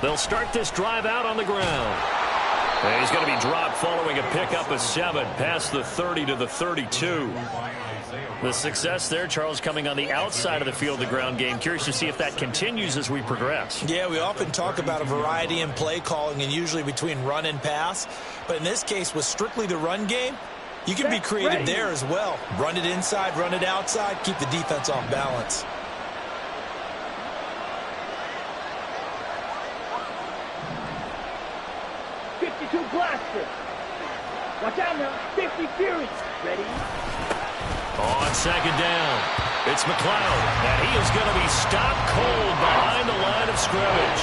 They'll start this drive out on the ground. And he's going to be dropped following a pickup of 7 past the 30 to the 32. The success there, Charles, coming on the outside of the field, the ground game. Curious to see if that continues as we progress. Yeah, we often talk about a variety in play calling and usually between run and pass. But in this case, with strictly the run game, you can be creative there as well. Run it inside, run it outside, keep the defense off balance. Blaster. Watch out now. 50 Fury. Ready? On second down, it's McLeod. And he is going to be stopped cold behind the line of scrimmage.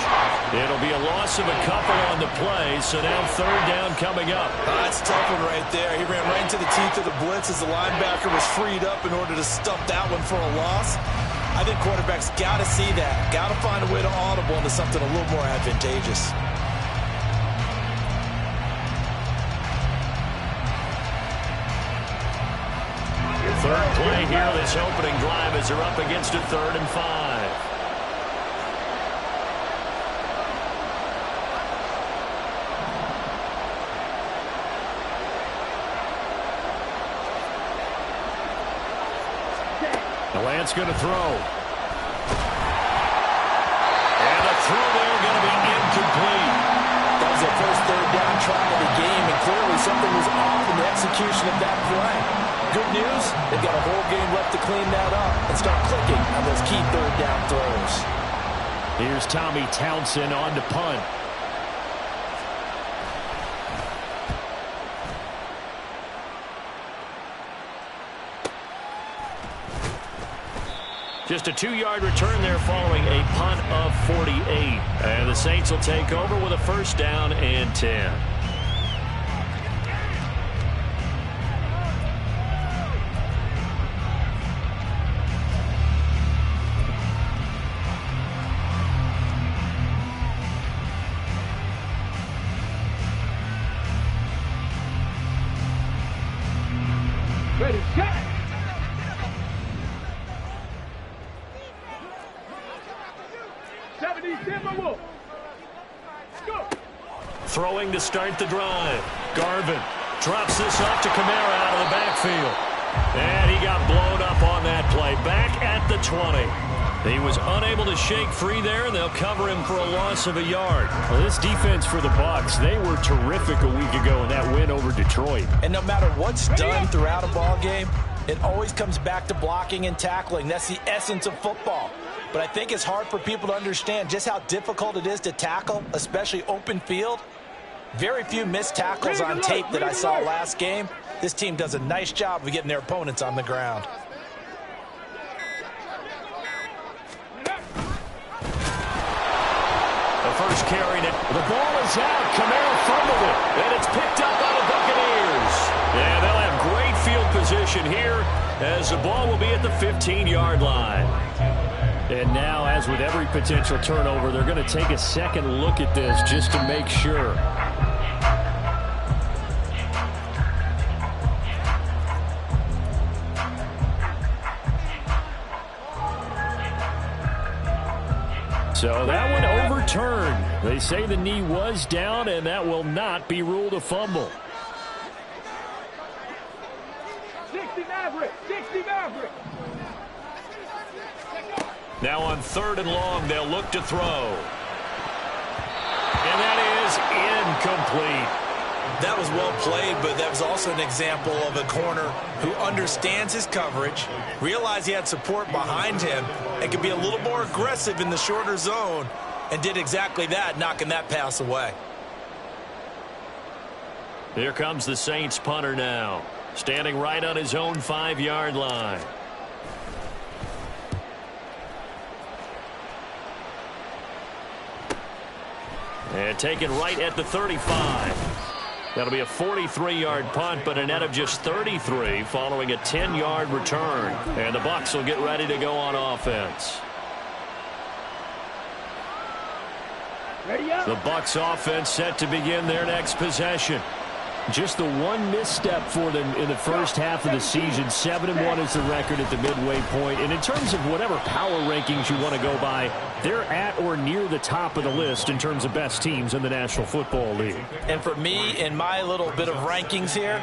It'll be a loss of a couple on the play, so now third down coming up. That's a tough one right there. He ran right into the teeth of the blitz as the linebacker was freed up in order to stump that one for a loss. I think quarterbacks got to see that. Got to find a way to audible into something a little more advantageous. Third play here, this opening drive as they're up against a 3rd and 5. The Lance going to throw. And the throw there going to be incomplete. That was their first third down try of the game, and clearly something was off in the execution of that play. Good news, they've got a whole game left to clean that up and start clicking on those key third down throws. Here's Tommy Townsend on to punt. Just a 2-yard return there following a punt of 48. And the Saints will take over with a first down and 10. Ready, set. Throwing to start the drive. Garvin drops this off to Kamara out of the backfield. And he got blown up on that play. Back at the 20. He was unable to shake free there, and they'll cover him for a loss of a yard. Well, this defense for the Bucs, they were terrific a week ago in that win over Detroit. And no matter what's done throughout a ball game, it always comes back to blocking and tackling. That's the essence of football. But I think it's hard for people to understand just how difficult it is to tackle, especially open field. Very few missed tackles on tape that I saw last game. This team does a nice job of getting their opponents on the ground. The first carry, the ball is out. Kamara fumbled it, and it's picked up by the Buccaneers. And they'll have great field position here as the ball will be at the 15-yard line. And now, as with every potential turnover, they're going to take a second look at this just to make sure. So that one overturned. They say the knee was down, and that will not be ruled a fumble. 60 Maverick, 60 Maverick. Now on 3rd and long, they'll look to throw. And that is incomplete. That was well played, but that was also an example of a corner who understands his coverage, realized he had support behind him, and could be a little more aggressive in the shorter zone, and did exactly that, knocking that pass away. Here comes the Saints punter now, standing right on his own 5-yard line. And taken right at the 35. That'll be a 43-yard punt, but a net of just 33 following a 10-yard return. And the Bucs will get ready to go on offense. Ready up. The Bucs offense set to begin their next possession. Just the one misstep for them in the first half of the season. 7-1 is the record at the midway point. And in terms of whatever power rankings you want to go by, they're at or near the top of the list in terms of best teams in the National Football League. And for me, in my little bit of rankings here,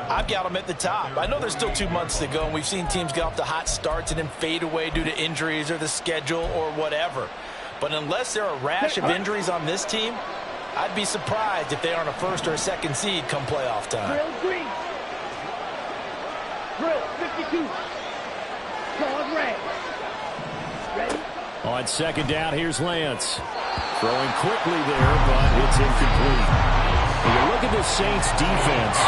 I've got them at the top. I know there's still 2 months to go, and we've seen teams get off to hot starts and then fade away due to injuries or the schedule or whatever. But unless there are a rash of injuries on this team, I'd be surprised if they aren't a first or a second seed come playoff time. Drill green. Drill 52. Dog red. Ready? On second down, here's Lance. Throwing quickly there, but it's incomplete. When you look at the Saints defense,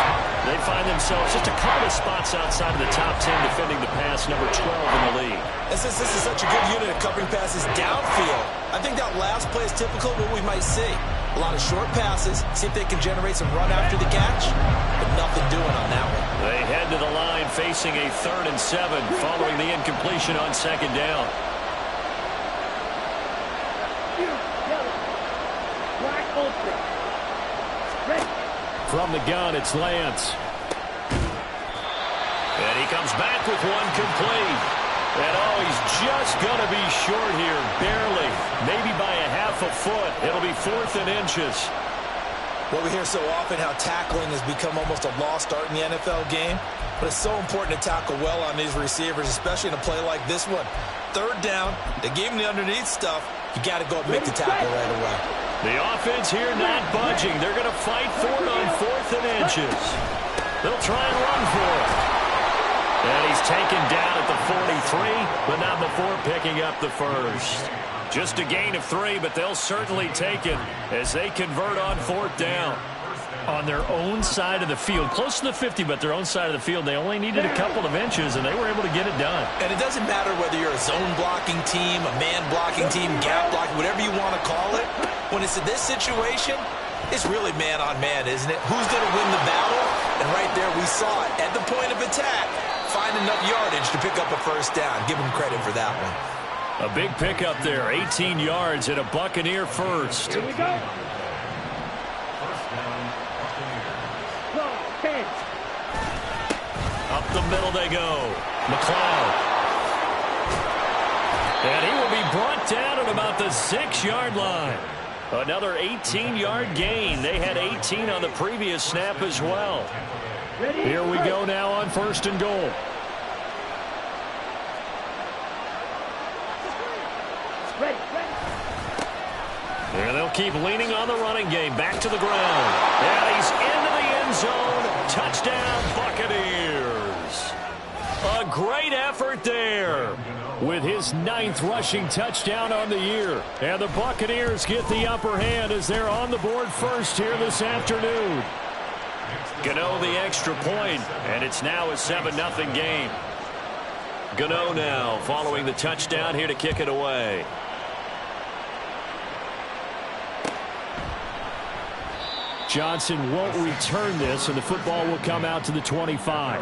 they find themselves just a couple of spots outside of the top 10 defending the pass, number 12 in the league. And since this is such a good unit of covering passes downfield, I think that last play is typical of what we might see. A lot of short passes, see if they can generate some run after the catch, but nothing doing on that one. They head to the line facing a 3rd and 7 following the incompletion on second down. Black ultra. Ready? From the gun, it's Lance. And he comes back with one complete. And oh, he's just going to be short here, barely. Maybe by a half a foot. It'll be 4th and inches. Well, we hear so often how tackling has become almost a lost art in the NFL game. But it's so important to tackle well on these receivers, especially in a play like this one. 3rd down, they gave him the underneath stuff. You got to go and make the tackle right away. The offense here not budging. They're going to fight for it on 4th and inches. They'll try and run for it. And he's taken down at the 43, but not before picking up the first. Just a gain of 3, but they'll certainly take it as they convert on 4th down. On their own side of the field, close to the 50, but their own side of the field, they only needed a couple of inches, and they were able to get it done. And it doesn't matter whether you're a zone blocking team, a man blocking team, gap blocking, whatever you want to call it. When it's in this situation, it's really man on man, isn't it? Who's going to win the battle? And right there, we saw it. At the point of attack, find enough yardage to pick up a first down. Give him credit for that one. A big pickup there, 18 yards and a Buccaneer first. Here we go. 10. Up the middle they go. McLeod. And he will be brought down at about the 6-yard line. Another 18-yard gain. They had 18 on the previous snap as well. Ready? Here we go now on 1st and goal. Ready. And they'll keep leaning on the running game. Back to the ground. And he's into the end zone. Touchdown, Buccaneers. A great effort there with his 9th rushing touchdown on the year. And the Buccaneers get the upper hand as they're on the board first here this afternoon. Gano the extra point, and it's now a 7-0 game. Gano now following the touchdown here to kick it away. Johnson won't return this, and the football will come out to the 25.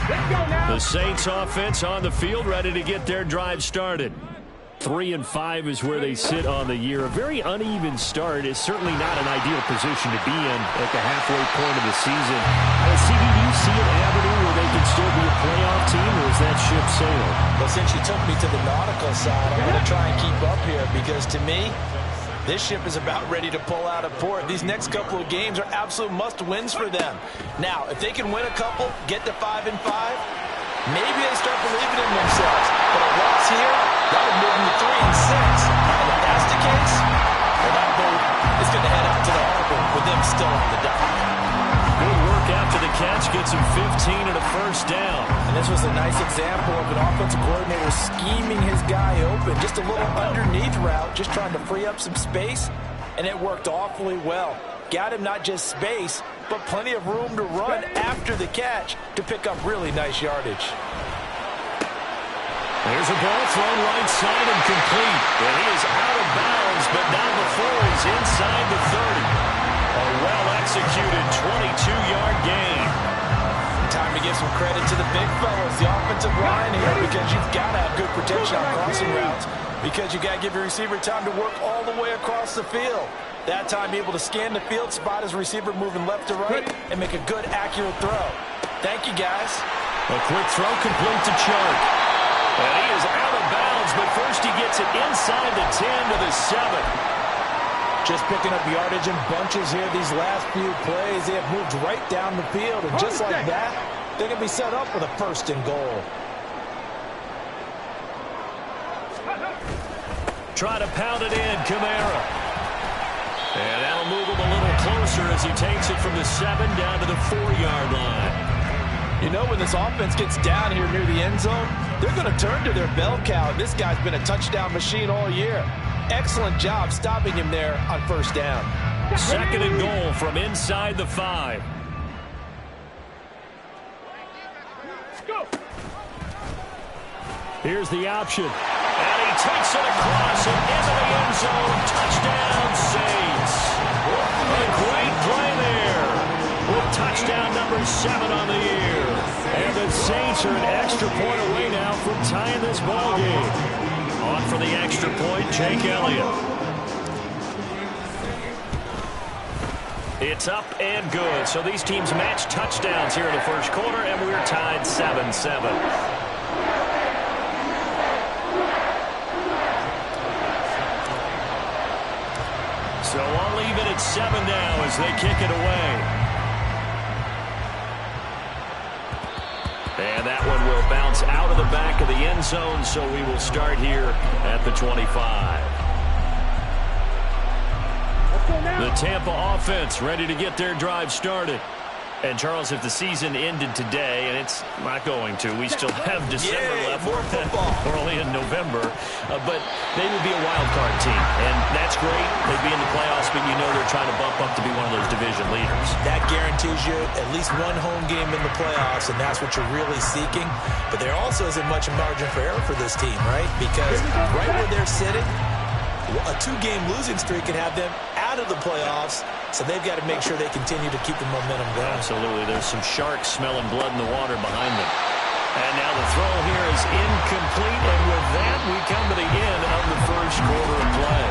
Let's go now. The Saints offense on the field, ready to get their drive started. 3-5 is where they sit on the year. A very uneven start is certainly not an ideal position to be in at the halfway point of the season. Do you see an avenue where they can still be a playoff team, or is that ship sailed? Well, since you took me to the nautical side, I'm going to try and keep up here because to me, this ship is about ready to pull out of port. These next couple of games are absolute must-wins for them. Now, if they can win a couple, get to 5-5, maybe they start believing in themselves. But a loss here, that would move them to 3-6. And if that's the case, well, that boat is going to head out to the harbor with them still on the dock. Good work after the catch, gets him 15 and a first down. And this was a nice example of an offensive coordinator scheming his guy open. Just a little underneath route, just trying to free up some space, and it worked awfully well. Got him not just space, but plenty of room to run after the catch to pick up really nice yardage. There's a ball thrown right side and complete. And he is out of bounds, but not before he's inside the 30. A well-executed 22-yard gain. Time to give some credit to the big fellas, the offensive line here, because you've got to have good protection on crossing routes, because you've got to give your receiver time to work all the way across the field. That time, able to scan the field, spot his receiver moving left to right, and make a good, accurate throw. Thank you, guys. A quick throw complete to Chark. And he is out of bounds, but first he gets it inside the 10 to the 7. Just picking up yardage in bunches here these last few plays. They have moved right down the field, and just like that, they're going to be set up with a first and goal. Try to pound it in, Kamara. And that'll move him a little closer as he takes it from the 7 down to the 4-yard line. You know, when this offense gets down here near the end zone, they're going to turn to their bell cow. This guy's been a touchdown machine all year. Excellent job stopping him there on first down. Second and goal from inside the 5. Here's the option. And he takes it across and into the end zone. Touchdown, Saints. A great play there. With touchdown number 7 on the year. And the Saints are an extra point away now from tying this ball game. On for the extra point, Jake Elliott. It's up and good. So these teams match touchdowns here in the first quarter, and we're tied 7-7. So I'll leave it at 7 now as they kick it away. And that one will bounce out of the back of the end zone, so we will start here at the 25. The Tampa offense ready to get their drive started. And, Charles, if the season ended today, and it's not going to, we still have December left. More football. We're only in November. But they would be a wild card team. And that's great. They'd be in the playoffs, but you know they're trying to bump up to be one of those division leaders. That guarantees you at least one home game in the playoffs, and that's what you're really seeking. But there also isn't much margin for error for this team, right? Because right where they're sitting, a 2-game losing streak can have them out of the playoffs, so they've got to make sure they continue to keep the momentum going. Absolutely. There's some sharks smelling blood in the water behind them. And now the throw here is incomplete, and with that, we come to the end of the first quarter of play.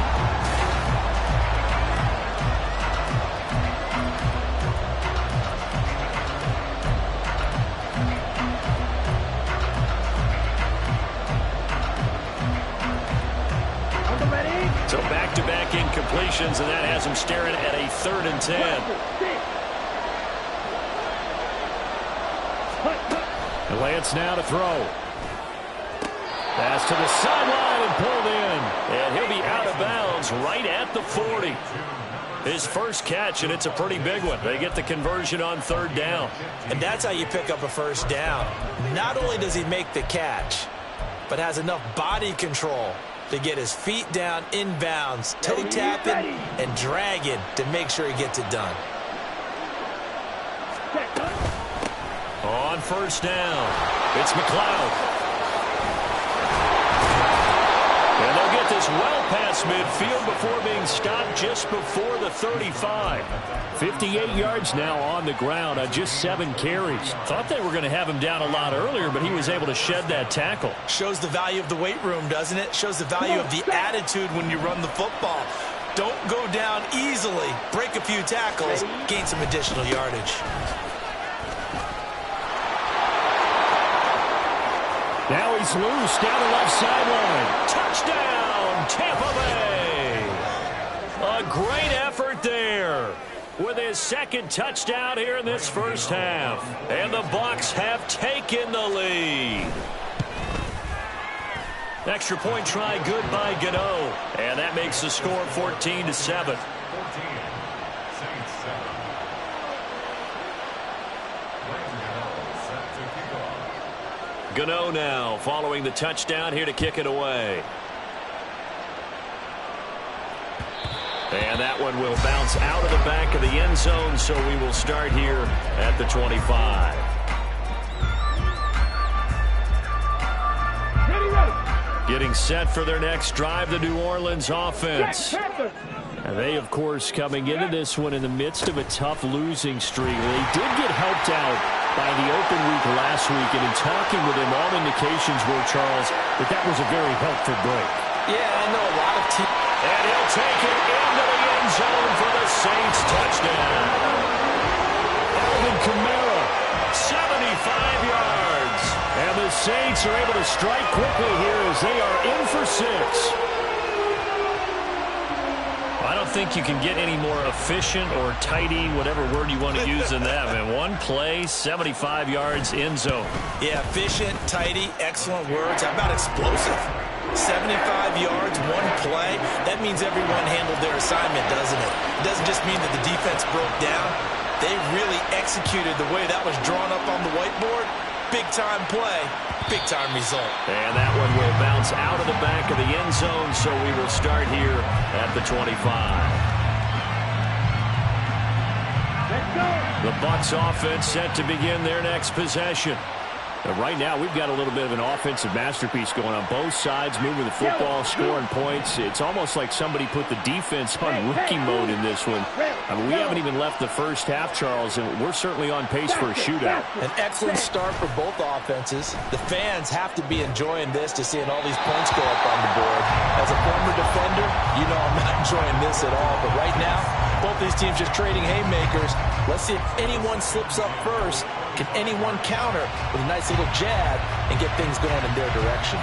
So back-to-back incompletions, and that has him staring at a 3rd and 10. And Lance now to throw. Pass to the sideline and pulled in. And he'll be out of bounds right at the 40. His first catch, and it's a pretty big one. They get the conversion on 3rd down. And that's how you pick up a first down. Not only does he make the catch, but has enough body control to get his feet down inbounds, toe tapping and dragging to make sure he gets it done. On first down, it's McLeod. And they'll get this well past midfield before being stopped just before the 35. 58 yards now on the ground on just 7 carries. Thought they were going to have him down a lot earlier, but he was able to shed that tackle. Shows the value of the weight room, doesn't it? Shows the value of the attitude when you run the football. Don't go down easily. Break a few tackles, gain some additional yardage. Now he's loose down the left sideline. Touchdown, Tampa Bay. A great effort there with his 2nd touchdown here in this first half. And the Bucs have taken the lead. Extra point try good by Gano. And that makes the score 14-7. Gano now following the touchdown here to kick it away. And that one will bounce out of the back of the end zone, so we will start here at the 25. Getting set for their next drive, the New Orleans offense. They, of course, coming into this one in the midst of a tough losing streak. They did get helped out by the open week last week, and in talking with him, all indications were, Charles, that was a very helpful break. Yeah, I know a lot of teams. And he'll take it into the end zone for the Saints touchdown. Alvin Kamara, 75 yards. And the Saints are able to strike quickly here as they are in for 6. I don't think you can get any more efficient or tidy, whatever word you want to use in that. Man, one play, 75 yards, end zone. Yeah, efficient, tidy, excellent words. How about explosive? 75 yards, one play. That means everyone handled their assignment, doesn't it? It doesn't just mean that the defense broke down. They really executed the way that was drawn up on the whiteboard. Big-time play, big-time result. And that one will bounce out of the back of the end zone, so we will start here at the 25. Let's go. The Bucs offense set to begin their next possession. Right now, we've got a little bit of an offensive masterpiece going on. Both sides moving the football, scoring points. It's almost like somebody put the defense on rookie mode in this one. I mean, we haven't even left the first half, Charles, and we're certainly on pace for a shootout. An excellent start for both offenses. The fans have to be enjoying this to seeing all these points go up on the board. As a former defender, you know I'm not enjoying this at all. But right now, both these teams just trading haymakers. Let's see if anyone slips up first. Can anyone counter with a nice little jab and get things going in their direction?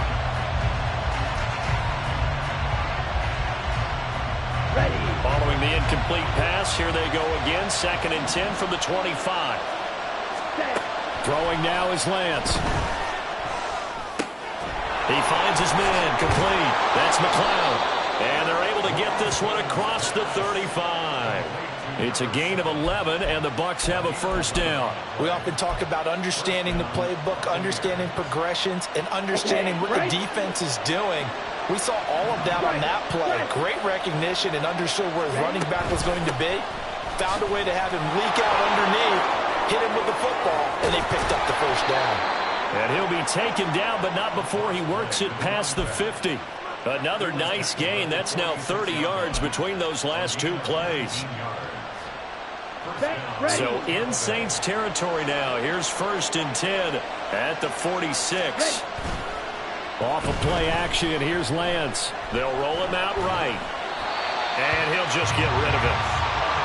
Ready. Following the incomplete pass, here they go again. 2nd and 10 from the 25. Set. Throwing now is Lance. He finds his man, complete. That's McLeod. And they're able to get this one across the 35. It's a gain of 11, and the Bucs have a first down. We often talk about understanding the playbook, understanding progressions, and understanding what the defense is doing. We saw all of that on that play. Great recognition and understood where his running back was going to be. Found a way to have him leak out underneath, hit him with the football, and they picked up the first down. And he'll be taken down, but not before he works it past the 50. Another nice gain. That's now 30 yards between those last two plays. So in Saints territory now. Here's 1st and 10 at the 46. Off of play action, here's Lance. They'll roll him out right. And he'll just get rid of it.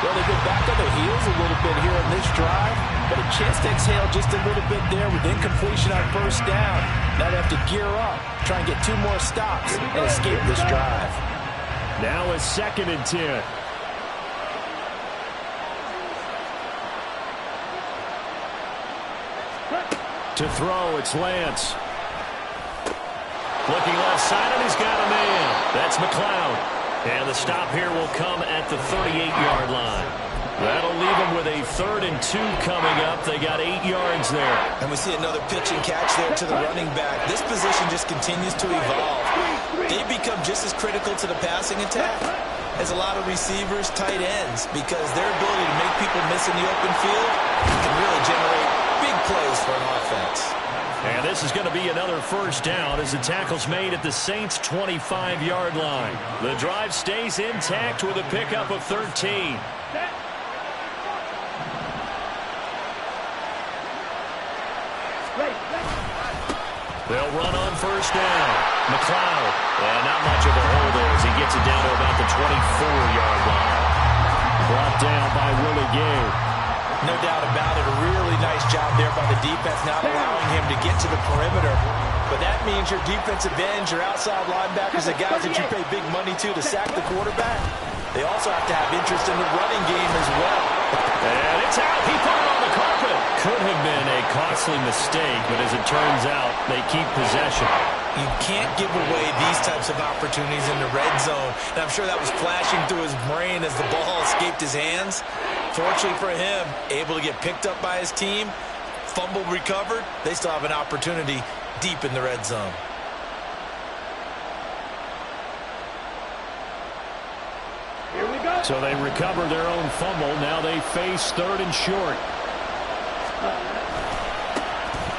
Well, they go back on their heels a little bit here in this drive, but a chance to exhale just a little bit there with incompletion on first down. Now they have to gear up, try and get 2 more stops and escape this drive. Now a 2nd and 10. To throw, it's Lance. Looking left side, and he's got a man. That's McLeod. And the stop here will come at the 38-yard line. That'll leave them with a 3rd and 2 coming up. They got 8 yards there. And we see another pitch and catch there to the running back. This position just continues to evolve. They become just as critical to the passing attack as a lot of receivers, tight ends, because their ability to make people miss in the open field can really generate big plays for an offense. And this is going to be another first down as the tackle's made at the Saints' 25-yard line. The drive stays intact with a pickup of 13. They'll run on first down. McLeod. And not much of a hole there as he gets it down to about the 24-yard line. Brought down by Willie Gay. No doubt about it. A really nice job there by the defense, not allowing him to get to the perimeter. But that means your defensive ends, your outside linebackers, the guys that you pay big money to sack the quarterback, they also have to have interest in the running game as well. And it's out. He put it on the carpet. Could have been a costly mistake, but as it turns out, they keep possession. You can't give away these types of opportunities in the red zone. And I'm sure that was flashing through his brain as the ball escaped his hands. Fortunately for him, able to get picked up by his team, fumble recovered. They still have an opportunity deep in the red zone. Here we go. So they recover their own fumble. Now they face 3rd and short.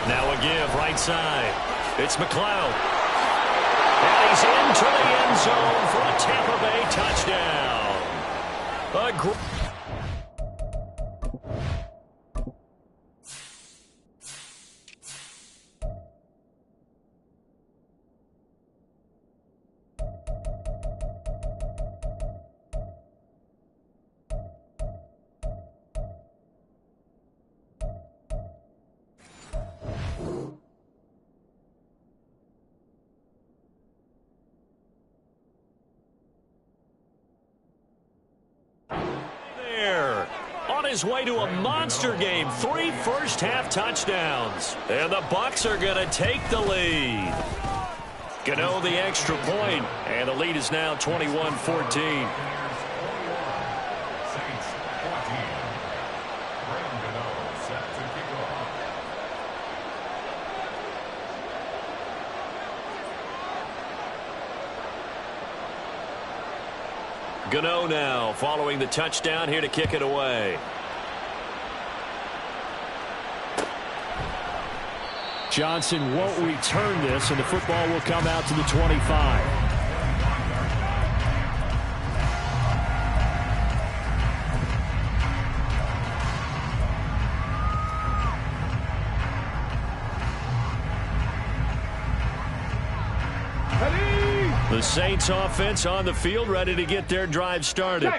Now a give right side. It's McLeod. And he's into the end zone for a Tampa Bay touchdown. His way to a monster game. 3 first-half touchdowns. And the Bucs are going to take the lead. Gano the extra point, and the lead is now 21-14. Gano now following the touchdown here to kick it away. Johnson won't return this, and the football will come out to the 25. The Saints offense on the field, ready to get their drive started.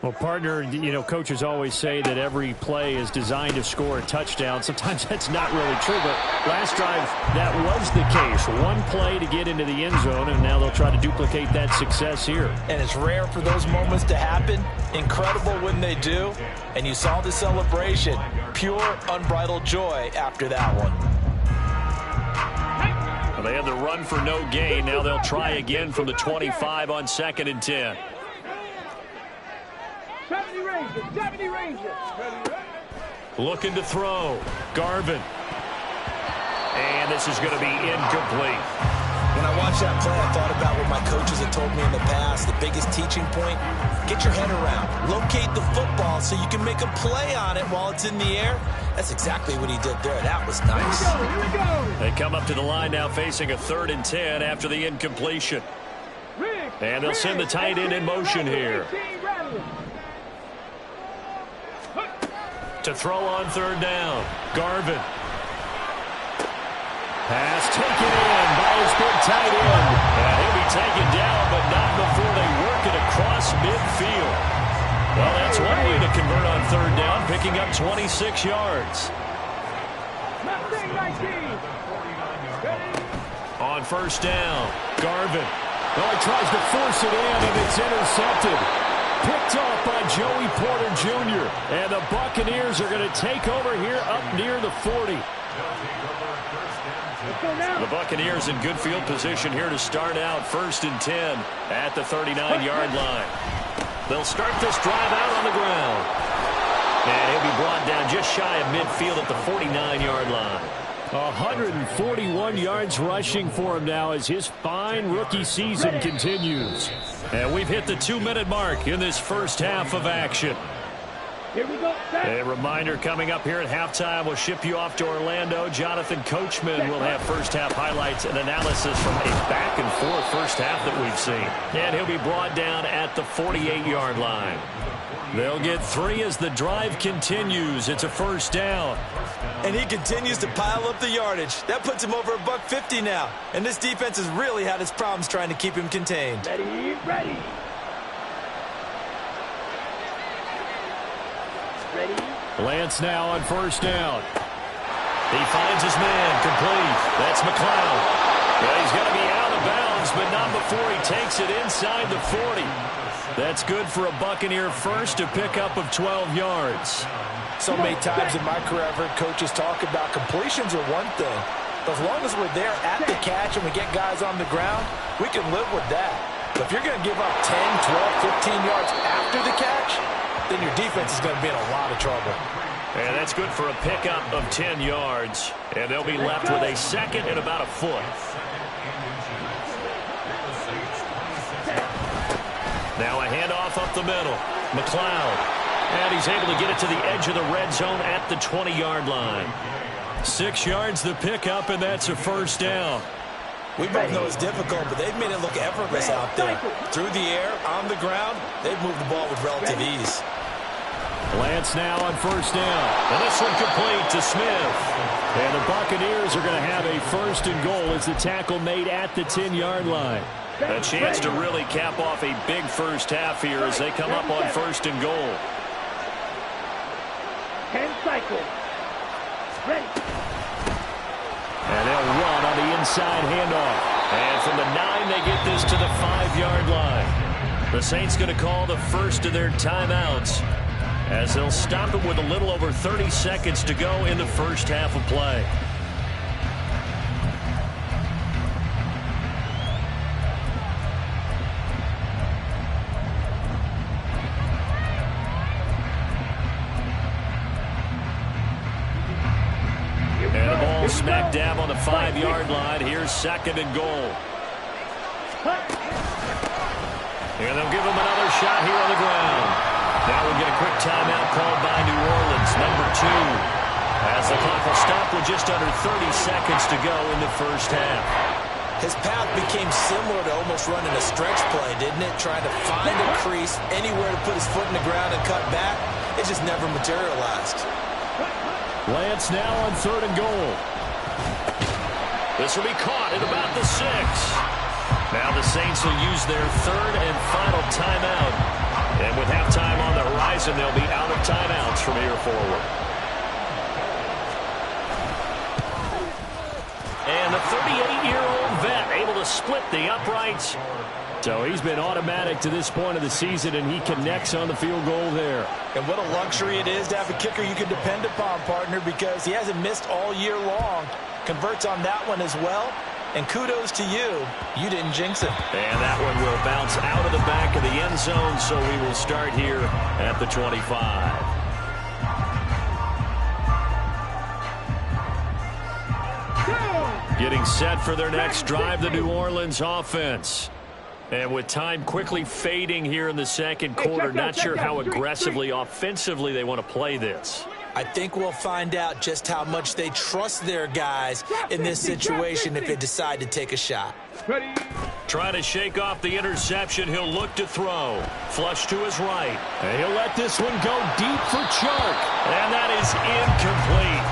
Well, partner, you know, coaches always say that every play is designed to score a touchdown. Sometimes that's not really true, but last drive, that was the case. One play to get into the end zone, and now they'll try to duplicate that success here. And it's rare for those moments to happen. Incredible when they do. And you saw the celebration. Pure, unbridled joy after that one. They had the run for no gain. Now they'll try again from the 25 on 2nd and 10. 70 Rangers. Looking to throw. Garvin. And this is going to be incomplete. When I watched that play, I thought about what my coaches had told me in the past. The biggest teaching point, get your head around. Locate the football so you can make a play on it while it's in the air. That's exactly what he did there. That was nice. Here we go. They come up to the line now facing a 3rd and 10 after the incompletion. And they'll send the tight end in motion here. To throw on 3rd down. Garvin. Pass taken in by his big tight end. And he'll be taken down, but not before they work it across midfield. Well, that's one way to convert on 3rd down, picking up 26 yards. On 1st down, Garvin. Well, he tries to force it in, and it's intercepted. Picked off by Joey Porter Jr. And the Buccaneers are going to take over here up near the 40. The Buccaneers in good field position here to start out 1st and 10 at the 39-yard line. They'll start this drive out on the ground. And he'll be brought down just shy of midfield at the 49-yard line. 141 yards rushing for him now as his fine rookie season continues. And we've hit the 2-minute mark in this first half of action. Here we go. A reminder coming up here at halftime. We'll ship you off to Orlando. Jonathan Coachman will have first-half highlights and analysis from a back-and-forth first half that we've seen. And he'll be brought down at the 48-yard line. They'll get 3 as the drive continues. It's a 1st down. And he continues to pile up the yardage. That puts him over $150 now. And this defense has really had its problems trying to keep him contained. Ready. Lance now on 1st down. He finds his man, complete. That's McLeod. Yeah, he's going to be out of bounds, but not before he takes it inside the 40. That's good for a Buccaneer first, a pickup of 12 yards. So many times in my career I've heard coaches talk about completions are one thing. But as long as we're there at the catch and we get guys on the ground, we can live with that. But if you're going to give up 10, 12, 15 yards after the catch, then your defense is going to be in a lot of trouble. And that's good for a pickup of 10 yards. And they'll be left with a 2nd and about a foot. Now a handoff up the middle. McLeod. And he's able to get it to the edge of the red zone at the 20-yard line. 6 yards the pickup, and that's a 1st down. We both know it's difficult, but they've made it look effortless out there. Through the air, on the ground, they've moved the ball with relative ease. Lance now on first down. And this one complete to Smith. And the Buccaneers are going to have a first and goal as the tackle made at the 10-yard line. A chance to really cap off a big first half here as they come up on first and goal. 10 cycles. Ready. And they'll run on the inside handoff. And from the 9, they get this to the 5-yard line. The Saints going to call the first of their timeouts as they'll stop it with a little over 30 seconds to go in the first half of play. And the ball smack dab on the 5-yard line. Here's second and goal. And they'll give him another shot here on the ground. Now we'll get a quick timeout called by New Orleans, number 2. As the clock will stop with just under 30 seconds to go in the first half. His path became similar to almost running a stretch play, didn't it? Trying to find a crease, anywhere to put his foot in the ground and cut back. It just never materialized. Lance now on third and goal. This will be caught at about the 6. Now the Saints will use their third and final timeout. And with halftime on the horizon, they'll be out of timeouts from here forward. And the 38-year-old vet able to split the uprights. So he's been automatic to this point of the season, and he connects on the field goal there. And what a luxury it is to have a kicker you can depend upon, partner, because he hasn't missed all year long. Converts on that one as well. And kudos to you. You didn't jinx it. And that one will bounce out of the back of the end zone, so we will start here at the 25. Getting set for their next drive, the New Orleans offense. And with time quickly fading here in the second quarter, not sure how aggressively, offensively they want to play this. I think we'll find out just how much they trust their guys in this situation if they decide to take a shot. Trying to shake off the interception. He'll look to throw. Flush to his right. And he'll let this one go deep for Chark. And that is incomplete.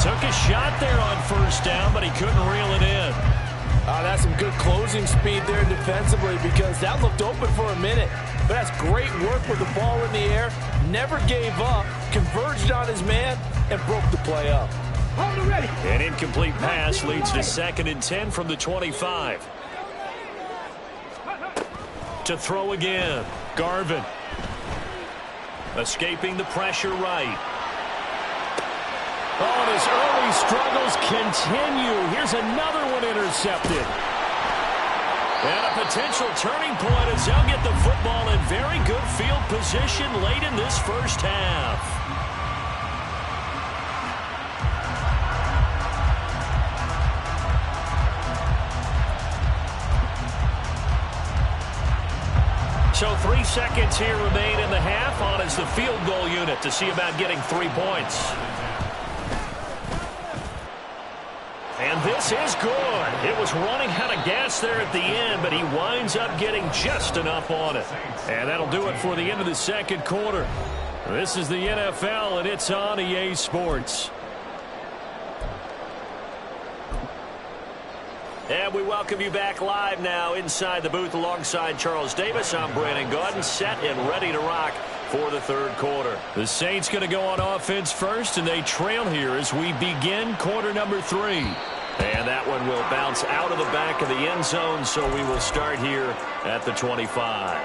Took a shot there on first down, but he couldn't reel it in. That's some good closing speed there defensively because that looked open for a minute. But that's great work with the ball in the air. Never gave up, converged on his man, and broke the play up. An incomplete pass leads to 2nd and 10 from the 25. To throw again, Garvin. Escaping the pressure right. Oh, and his early struggles continue. Here's another one intercepted. And a potential turning point as they'll get the football in very good field position late in this first half. So 3 seconds here remain in the half. On is the field goal unit to see about getting 3 points. And this is good. It was running out of gas there at the end, but he winds up getting just enough on it. And that'll do it for the end of the second quarter. This is the NFL, and it's on EA Sports. And we welcome you back live now inside the booth alongside Charles Davis. I'm Brandon Gaudin, set and ready to rock for the third quarter. The Saints going to go on offense first, and they trail here as we begin quarter number 3. And that one will bounce out of the back of the end zone, so we will start here at the 25.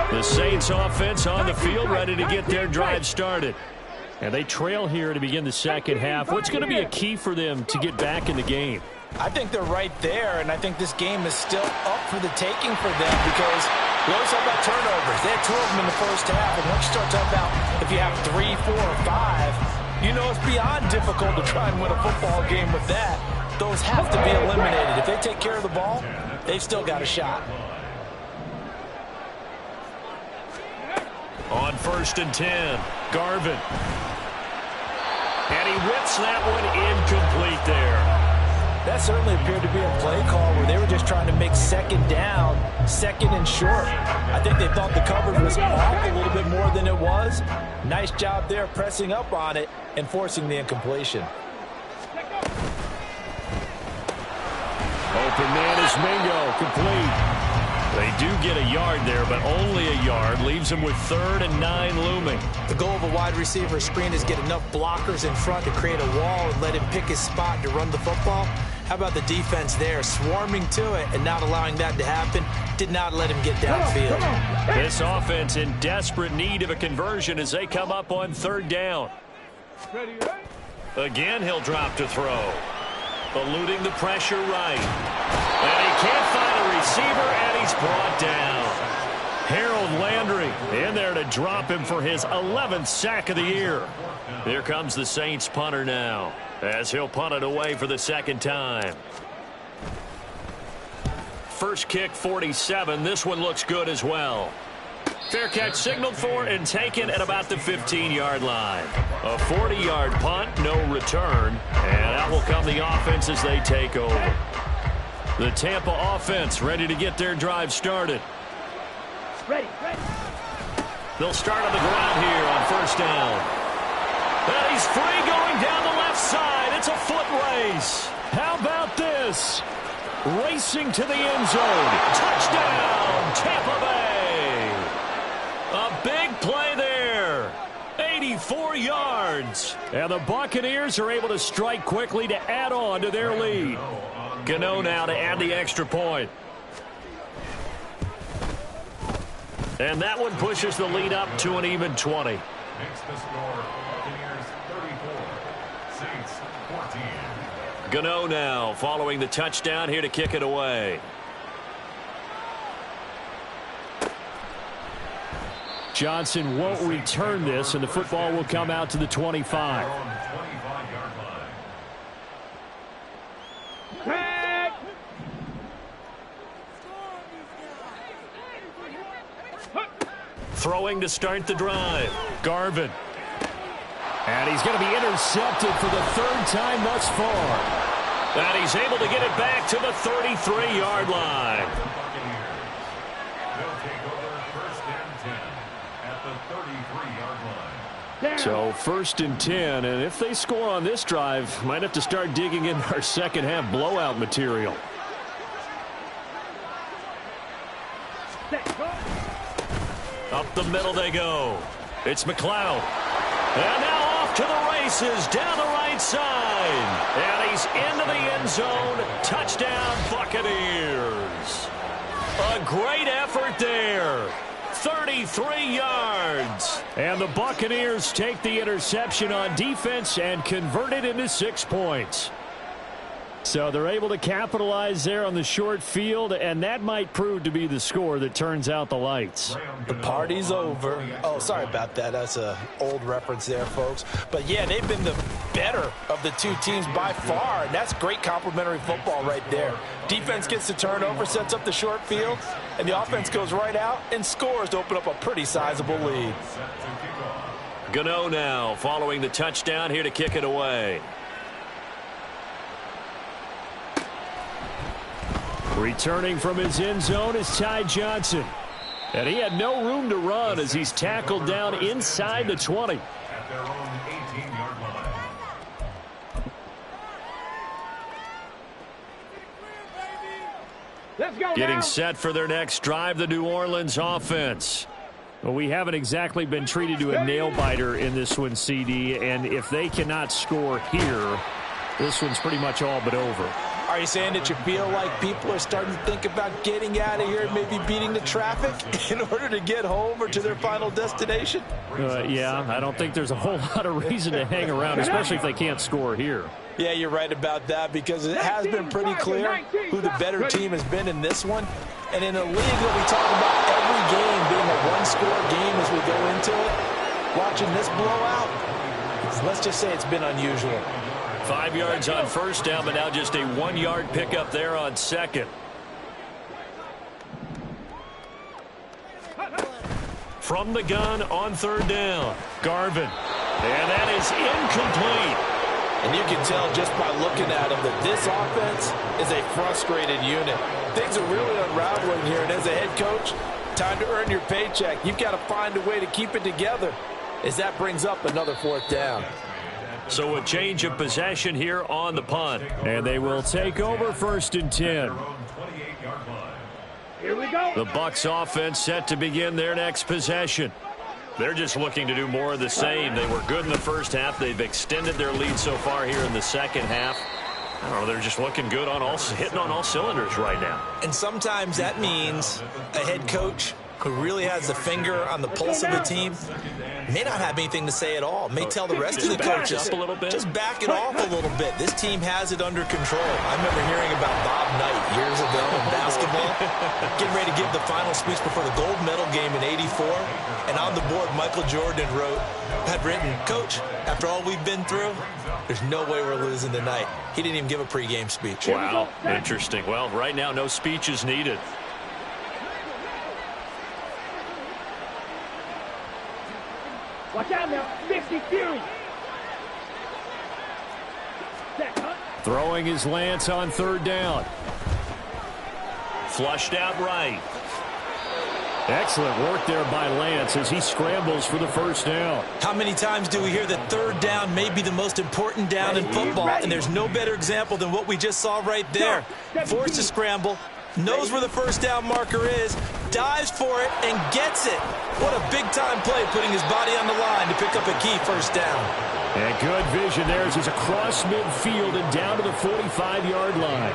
The Saints offense on the field, ready to get their drive started. And they trail here to begin the second half. What's going to be a key for them to get back in the game? I think they're right there, and I think this game is still up for the taking for them because we always talk about turnovers. They had 2 of them in the first half, and once you start talking about if you have 3, 4, or 5, you know it's beyond difficult to try and win a football game with that. Those have to be eliminated. If they take care of the ball, they've still got a shot. on 1st and 10. Garvin. And he whips that one incomplete there. That certainly appeared to be a play call where they were just trying to make second down, second and short. I think they thought the coverage was off a little bit more than it was. Nice job there pressing up on it and forcing the incompletion. Open man is Mingo, complete. They do get a yard there, but only a yard. Leaves them with 3rd and 9 looming. The goal of a wide receiver screen is get enough blockers in front to create a wall and let him pick his spot to run the football. How about the defense there, swarming to it and not allowing that to happen? Did not let him get downfield. This offense in desperate need of a conversion as they come up on 3rd down. Again, he'll drop to throw. Eluding the pressure right. And he can't find a receiver, and he's brought down. Harold Landry in there to drop him for his 11th sack of the year. Here comes the Saints punter now, as he'll punt it away for the 2nd time. First kick, 47. This one looks good as well. Fair catch signaled for and taken at about the 15-yard line. A 40-yard punt, no return. And out will come the offense as they take over. The Tampa offense ready to get their drive started. Ready. They'll start on the ground here on 1st down. And he's free going down the left side. It's a foot race. How about this? Racing to the end zone. Touchdown, Tampa Bay. A big play there. 84 yards. And the Buccaneers are able to strike quickly to add on to their lead. Gano now to add the extra point. And that one pushes the lead up to an even 20. Makes the score Buccaneers 34, Saints 14. Gano now following the touchdown here to kick it away. Johnson won't return this, and the football will come out to the 25. Throwing to start the drive. Garvin. And he's going to be intercepted for the 3rd time thus far. And he's able to get it back to the 33-yard line. So 1st and 10, and if they score on this drive, might have to start digging in our second half blowout material. Up the middle they go. It's McLeod. And now off to the races down the right side. And he's into the end zone. Touchdown, Buccaneers. A great effort there. 33 yards. And the Buccaneers take the interception on defense and convert it into 6 points. So they're able to capitalize there on the short field, and that might prove to be the score that turns out the lights. The party's over. Oh, sorry about that. That's an old reference there, folks. But, yeah, they've been the better of the two teams by far, and that's great complimentary football right there. Defense gets the turnover, sets up the short field, and the offense goes right out and scores to open up a pretty sizable lead. Gano now following the touchdown here to kick it away. Returning from his end zone is Ty Johnson. And he had no room to run as he's tackled down inside the 20. At their own 18-yard line. Let's go. Getting now. set for their next drive, the New Orleans offense. Well, we haven't exactly been treated to a nail-biter in this one, CD. And if they cannot score here, this one's pretty much all but over. Are you saying that you feel like people are starting to think about getting out of here and maybe beating the traffic in order to get home or to their final destination? Yeah, I don't think there's a whole lot of reason to hang around, especially if they can't score here. Yeah, you're right about that because it has been pretty clear who the better team has been in this one. And in a league that we talk about every game being a one-score game as we go into it, watching this blowout, let's just say it's been unusual. 5 yards on 1st down, but now just a 1-yard pickup there on 2nd. from the gun on third down. Garvin. And that is incomplete. And you can tell just by looking at him that this offense is a frustrated unit. Things are really unraveling here, and as a head coach, time to earn your paycheck. You've got to find a way to keep it together as that brings up another fourth down. So a change of possession here on the punt. And they will take over 1st and 10. Here we go. The Bucs offense set to begin their next possession. They're just looking to do more of the same. They were good in the first half. They've extended their lead so far here in the second half. I don't know, they're just looking good hitting on all cylinders right now. And sometimes that means a head coach who really has the finger on the pulse of the team may not have anything to say at all. May tell the rest of the coaches, up a little bit. just back it off a little bit. This team has it under control. I remember hearing about Bob Knight years ago in basketball, getting ready to give the final speech before the gold medal game in '84. And on the board, Michael Jordan had written, "Coach, after all we've been through, there's no way we're losing tonight." He didn't even give a pregame speech. Wow, interesting. Well, right now, no speech is needed. Watch out now. 50 Fury. Throwing is Lance on third down. Flushed out right. Excellent work there by Lance as he scrambles for the first down. How many times do we hear that third down may be the most important down in football? And there's no better example than what we just saw right there. Forced to scramble, knows where the first down marker is, dives for it, and gets it. What a big-time play, putting his body on the line to pick up a key first down. And good vision there as he's across midfield and down to the 45-yard line.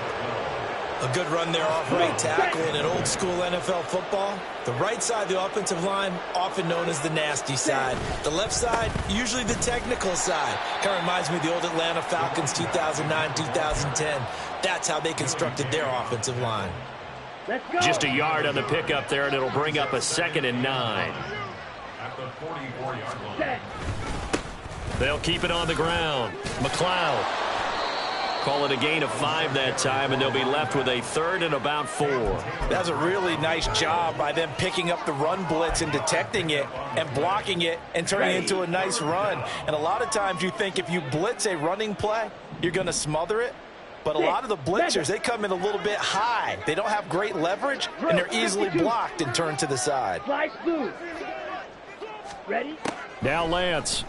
A good run there off right tackle in an old-school NFL football. The right side of the offensive line, often known as the nasty side. The left side, usually the technical side. Kind of reminds me of the old Atlanta Falcons 2009-2010. That's how they constructed their offensive line. Let's go. Just a yard on the pickup there, and it'll bring up a 2nd and 9. At the 44-yard line. Set. They'll keep it on the ground. McLeod. Call it a gain of 5 that time, and they'll be left with a 3rd and about 4. That's a really nice job by them picking up the run blitz and detecting it and blocking it and turning it into a nice run. And a lot of times you think if you blitz a running play, you're going to smother it. But a lot of the blitzers, they come in a little bit high. They don't have great leverage, and they're easily blocked and turned to the side. Slice through. Ready? Now Lance.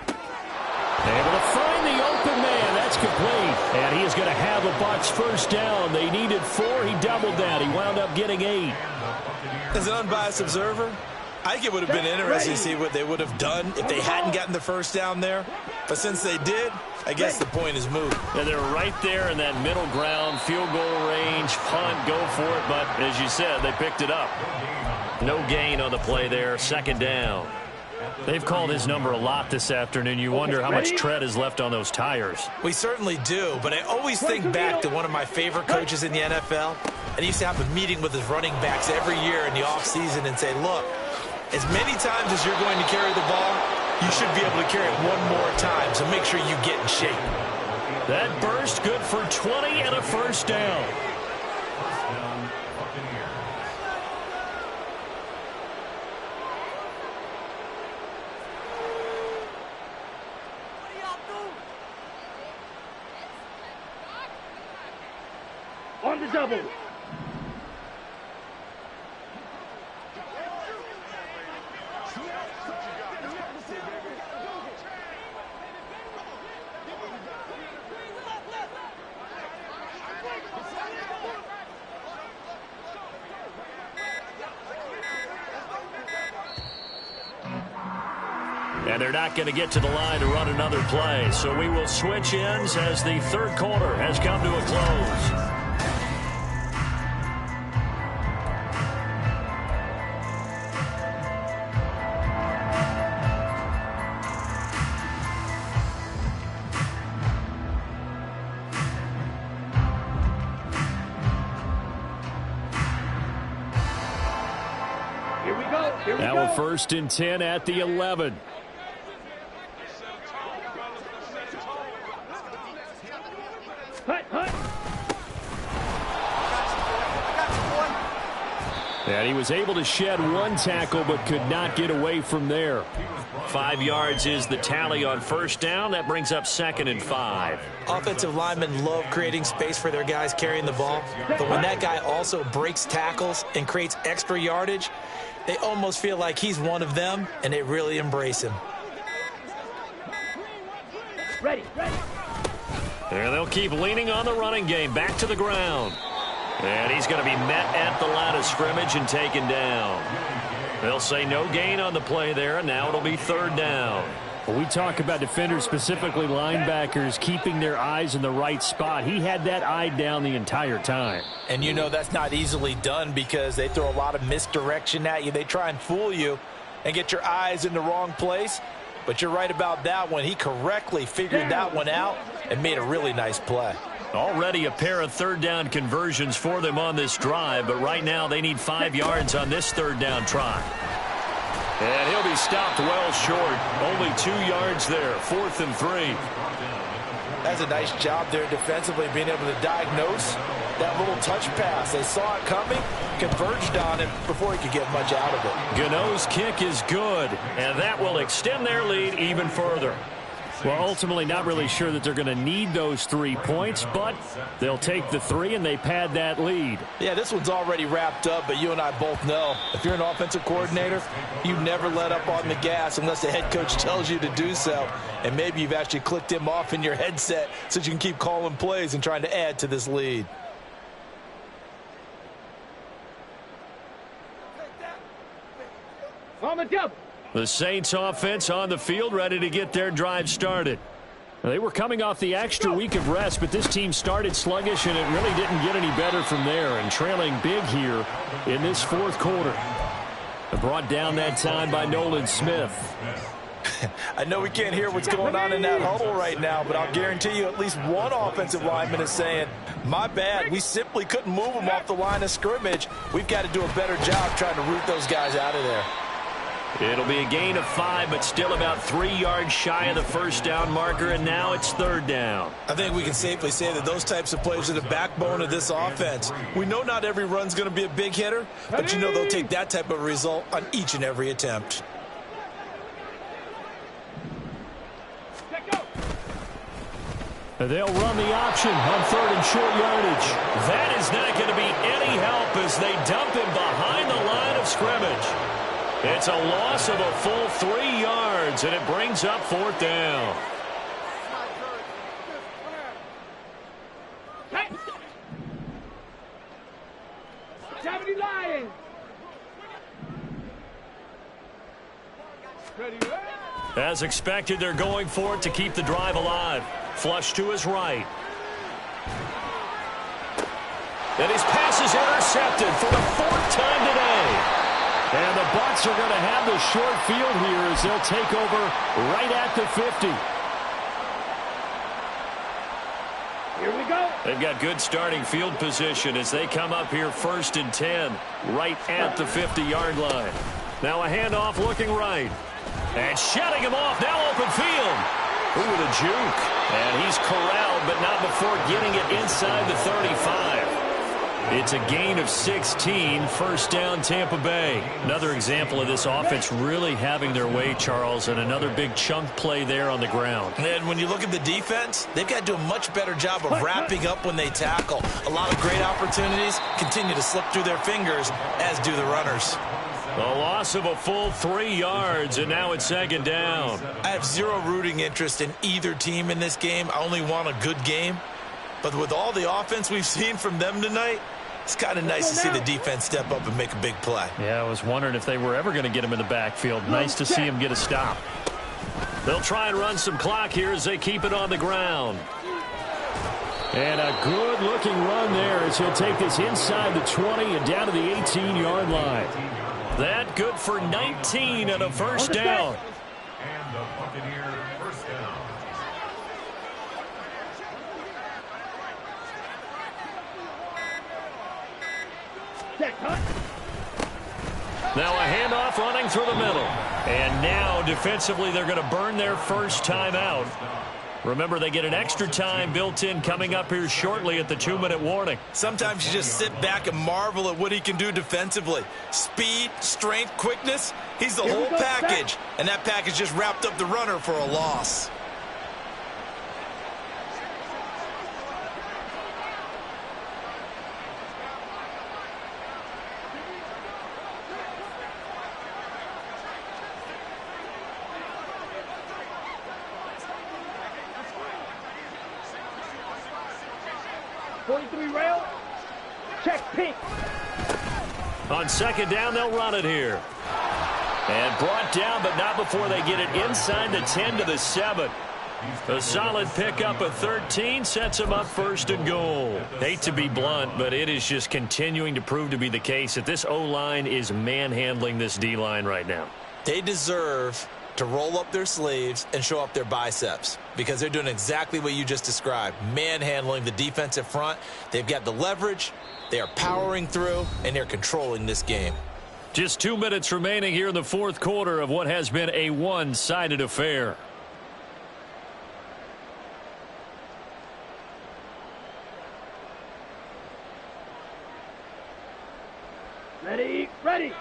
Able to find the open man. That's complete. And he is going to have a Bucs first down. They needed 4. He doubled that. He wound up getting 8. As an unbiased observer, I think it would have been interesting to see what they would have done if they hadn't gotten the first down there. But since they did, I guess the point is moot. Yeah, they're right there in that middle ground, field goal range, punt, go for it. But as you said, they picked it up. No gain on the play there, 2nd down. They've called his number a lot this afternoon. You wonder how much tread is left on those tires. We certainly do, but I always think back to one of my favorite coaches in the NFL. And he used to have a meeting with his running backs every year in the offseason and say, look, as many times as you're going to carry the ball, you should be able to carry it one more time, so make sure you get in shape. That burst good for 20 and a first down. On the double. And they're not going to get to the line to run another play. So we will switch ends as the 3rd quarter has come to a close. Here we go. Here we Now go. a 1st and 10 at the 11. And he was able to shed one tackle but could not get away from there. 5 yards is the tally on first down. That brings up 2nd and 5. Offensive linemen love creating space for their guys carrying the ball. But when that guy also breaks tackles and creates extra yardage, they almost feel like he's one of them, and they really embrace him. Ready. And they'll keep leaning on the running game. Back to the ground. And he's going to be met at the line of scrimmage and taken down. They'll say no gain on the play there, and now it'll be 3rd down. When we talk about defenders, specifically linebackers, keeping their eyes in the right spot, he had that eye down the entire time. And you know that's not easily done because they throw a lot of misdirection at you. They try and fool you and get your eyes in the wrong place. But you're right about that one. He correctly figured that one out and made a really nice play. Already a pair of 3rd down conversions for them on this drive, but right now they need 5 yards on this 3rd down try. And he'll be stopped well short. Only 2 yards there. 4th and 3. That's a nice job there defensively, being able to diagnose that little touch pass. They saw it coming, converged on it before he could get much out of it. Gano's kick is good, and that will extend their lead even further. Well, ultimately not really sure that they're going to need those 3 points, but they'll take the 3 and they pad that lead. Yeah, this one's already wrapped up, but you and I both know if you're an offensive coordinator, you never let up on the gas unless the head coach tells you to do so. And maybe you've actually clicked him off in your headset so you can keep calling plays and trying to add to this lead. On the double. The Saints offense on the field, ready to get their drive started. They were coming off the extra week of rest, but this team started sluggish, and it really didn't get any better from there, and trailing big here in this 4th quarter. Brought down that time by Nolan Smith. I know we can't hear what's going on in that huddle right now, but I'll guarantee you at least one offensive lineman is saying, my bad, we simply couldn't move them off the line of scrimmage. We've got to do a better job trying to root those guys out of there. It'll be a gain of 5, but still about 3 yards shy of the first down marker, and now it's 3rd down. I think we can safely say that those types of plays are the backbone of this offense. We know not every run's going to be a big hitter, but you know they'll take that type of result on each and every attempt. They'll run the option on 3rd and short yardage. That is not going to be any help as they dump him behind the line of scrimmage. It's a loss of a full 3 yards, and it brings up 4th down. As expected, they're going for it to keep the drive alive. Flush to his right. And his pass is intercepted for the 4th time today. And the Bucs are going to have the short field here as they'll take over right at the 50. Here we go. They've got good starting field position as they come up here 1st and 10, right at the 50-yard line. Now a handoff looking right. And shutting him off, now open field. Ooh, with a juke. And he's corralled, but not before getting it inside the 35. It's a gain of 16, 1st down Tampa Bay. Another example of this offense really having their way, Charles, and another big chunk play there on the ground. And when you look at the defense, they've got to do a much better job of wrapping up when they tackle. A lot of great opportunities continue to slip through their fingers, as do the runners. A loss of a full 3 yards, and now it's 2nd down. I have zero rooting interest in either team in this game. I only want a good game. But with all the offense we've seen from them tonight, it's kind of nice to see the defense step up and make a big play. Yeah, I was wondering if they were ever going to get him in the backfield. Nice to see him get a stop. They'll try and run some clock here as they keep it on the ground. And a good-looking run there as he'll take this inside the 20 and down to the 18-yard line. That good for 19 and a 1st down. And the Buccaneer 1st down. Now a handoff running through the middle. And now defensively they're going to burn their first timeout. Remember, they get an extra time built in coming up here shortly at the 2-minute warning. Sometimes you just sit back and marvel at what he can do defensively. Speed, strength, quickness, he's the whole package. And that package just wrapped up the runner for a loss. Rail. Check pink. On second down, they'll run it here. And brought down, but not before they get it inside the 10 to the 7. A solid pickup of 13 sets them up 1st and goal. Hate to be blunt, but it is just continuing to prove to be the case that this O-line is manhandling this D-line right now. They deserve to roll up their sleeves and show up their biceps because they're doing exactly what you just described, manhandling the defensive front. They've got the leverage, they are powering through, and they're controlling this game. Just 2 minutes remaining here in the 4th quarter of what has been a one-sided affair. Ready, ready.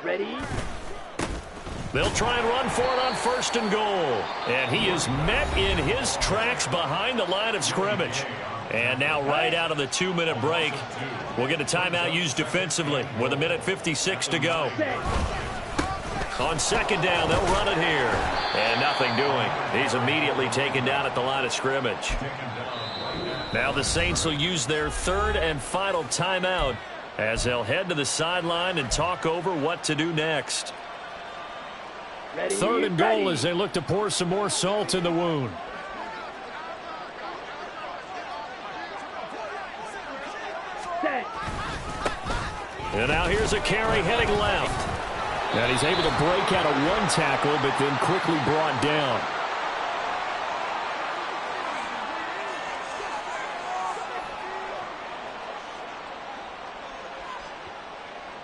Ready. They'll try and run for it on 1st and goal. And he is met in his tracks behind the line of scrimmage. And now right out of the 2-minute break, we'll get a timeout used defensively with 1:56 to go. On second down, they'll run it here. And nothing doing. He's immediately taken down at the line of scrimmage. Now the Saints will use their 3rd and final timeout as they'll head to the sideline and talk over what to do next. Ready, 3rd and goal ready. as they look to pour some more salt in the wound. Set. And now here's a carry heading left. And he's able to break out of one tackle, but then quickly brought down.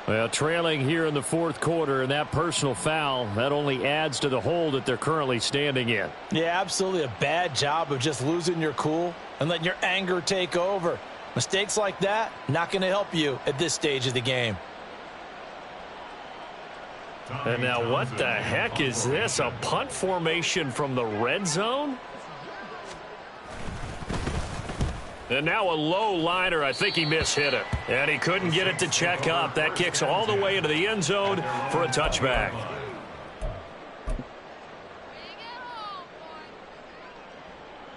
Well, trailing here in the 4th quarter, and that personal foul, that only adds to the hole that they're currently standing in. Yeah, absolutely a bad job of just losing your cool and letting your anger take over. Mistakes like that, not going to help you at this stage of the game. And now what the heck is this? A punt formation from the red zone? And now a low liner. I think he mishit it. And he couldn't get it to check up. That kicks all the way into the end zone for a touchback.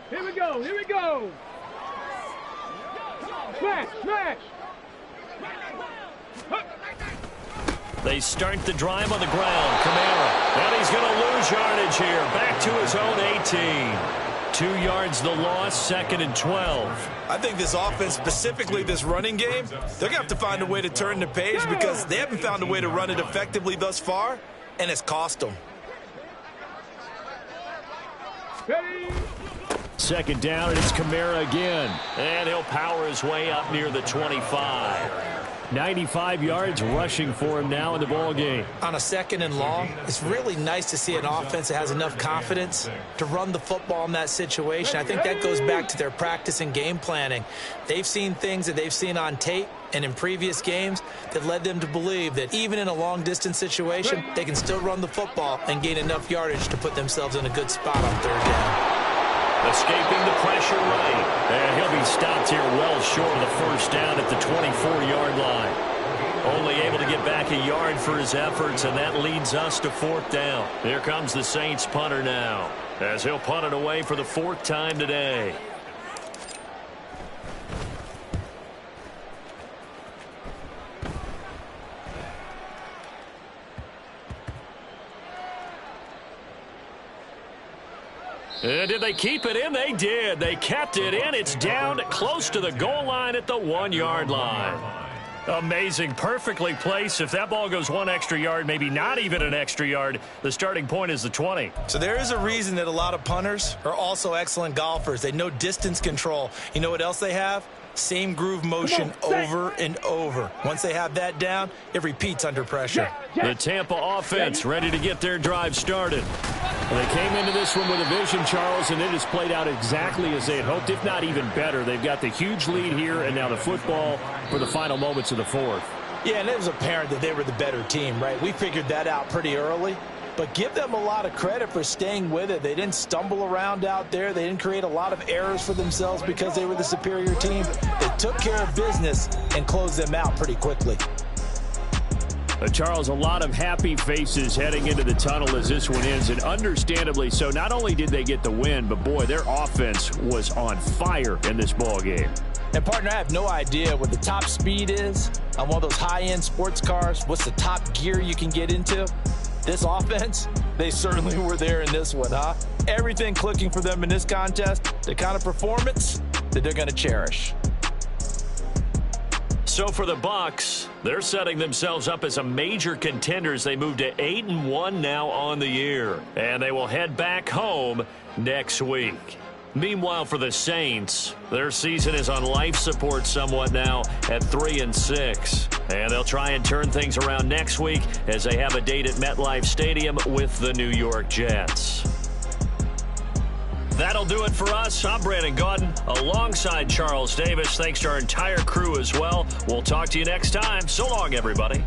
Here we go, here we go. Smash, smash. They start the drive on the ground. Kamara. And he's going to lose yardage here. Back to his own 18. 2 yards the loss, 2nd and 12. I think this offense, specifically this running game, they're going to have to find a way to turn the page because they haven't found a way to run it effectively thus far, and it's cost them. Ready. 2nd down, and it's Kamara again. And he'll power his way up near the 25. 95 yards rushing for him now in the ball game. On a 2nd and long, it's really nice to see an offense that has enough confidence to run the football in that situation. I think that goes back to their practice and game planning. They've seen things that they've seen on tape and in previous games that led them to believe that even in a long-distance situation, they can still run the football and gain enough yardage to put themselves in a good spot on 3rd down. Escaping the pressure right. And he'll be stopped here well short of the 1st down at the 24-yard line. Only able to get back a yard for his efforts, and that leads us to 4th down. Here comes the Saints punter now, as he'll punt it away for the 4th time today. And did they keep it in? They did. They kept it in. It's down close to the goal line at the 1-yard line. Amazing. Perfectly placed. If that ball goes 1 extra yard, maybe not even an extra yard, the starting point is the 20. So there is a reason that a lot of punters are also excellent golfers. They know distance control. You know what else they have? Same groove motion over and over. Once they have that down, it repeats under pressure. The Tampa offense ready to get their drive started. Well, they came into this one with a vision, Charles, and it has played out exactly as they had hoped, if not even better. They've got the huge lead here, and now the football for the final moments of the fourth. Yeah, and it was apparent that they were the better team, right? We figured that out pretty early. But give them a lot of credit for staying with it. They didn't stumble around out there. They didn't create a lot of errors for themselves because they were the superior team. They took care of business and closed them out pretty quickly. Charles, a lot of happy faces heading into the tunnel as this one ends, and understandably so. Not only did they get the win, but, boy, their offense was on fire in this ball game. And, partner, I have no idea what the top speed is on one of those high-end sports cars. What's the top gear you can get into? This offense, they certainly were there in this one, huh? Everything clicking for them in this contest, the kind of performance that they're going to cherish. So for the Bucs, they're setting themselves up as a major contender as they move to 8-1 now on the year. And they will head back home next week. Meanwhile, for the Saints, their season is on life support somewhat now at 3-6. And they'll try and turn things around next week as they have a date at MetLife Stadium with the New York Jets. That'll do it for us. I'm Brandon Gaudin alongside Charles Davis. Thanks to our entire crew as well. We'll talk to you next time. So long, everybody.